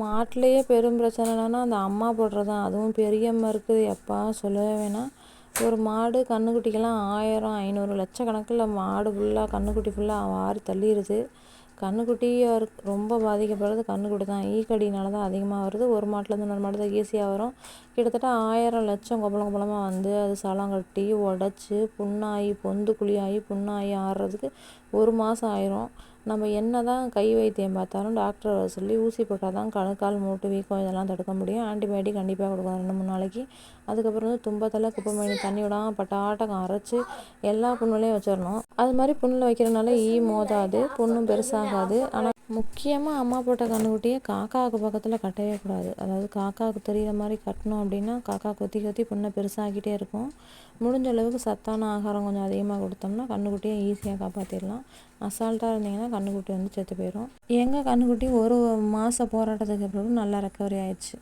மாட்டுலேயே பெரும் பிரச்சனை என்னன்னா அந்த அம்மா போடுறது தான். அதுவும் பெரிய அம்மா இருக்குது, எப்பா சொல்லவே வேணாம். ஒரு மாடு கன்றுக்குட்டிக்கெல்லாம் 1000 500 லட்சக்கணக்கில் மாடு ஃபுல்லாக கன்றுக்குட்டி ஃபுல்லாக வாரி தள்ளிடுது. கன்றுக்குட்டி ரொம்ப பாதிக்கப்படுறது கன்றுக்குட்டி தான். ஈக்கடினால தான் அதிகமாக வருது. ஒரு மாட்டிலேருந்து இன்னொரு மாடு தான் ஈஸியாக வரும். கிட்டத்தட்ட 1000 லட்சம் கொப்பளமாக வந்து அது சலம் கட்டி உடச்சி புண்ணாகி பொந்து குழியாகி புண்ணாகி ஆடுறதுக்கு 1 மாதம் ஆயிரும். நம்ம என்ன தான் கை வைத்தியம் பார்த்தாலும் டாக்டர் வர சொல்லி ஊசி போட்டால் தான் கணுக்கால் மூட்டு வீக்கம் இதெல்லாம் தடுக்க முடியும். ஆன்டிபயோட்டிக் கண்டிப்பாக கொடுக்கணும் 2-3 நாளைக்கு. அதுக்கப்புறம் வந்து தும்பத்தில் குப்பைமேனி தண்ணி விடாமல் பட்டாட்டகம் அரைச்சி எல்லா புண்ணுலையும் வச்சிடணும். அது மாதிரி புண்ணில் வைக்கிறதுனால மோதாது, புண்ணும் பெருசாகாது. ஆனால் முக்கியமாக அம்மா போட்ட கன்றுக்குட்டியை காக்காவுக்கு பக்கத்தில் கட்டவே கூடாது. அதாவது காக்காவுக்கு தெரிகிற மாதிரி கட்டணும் அப்படின்னா காக்கா கொத்தி கொத்தி புண்ணை பெருசாகிட்டே இருக்கும். முடிஞ்ச அளவுக்கு சத்தான ஆகாரம் கொஞ்சம் அதிகமாக கொடுத்தோம்னா கன்றுக்குட்டியை ஈஸியாக காப்பாற்றிடலாம். அசால்ட்டாக இருந்தீங்கன்னா கன்றுக்குட்டி வந்து செத்து போயிடும். எங்கள் கன்றுக்குட்டி 1 மாத போராட்டத்துக்கு அப்புறம் நல்லா ரெக்கவரி ஆயிடுச்சு.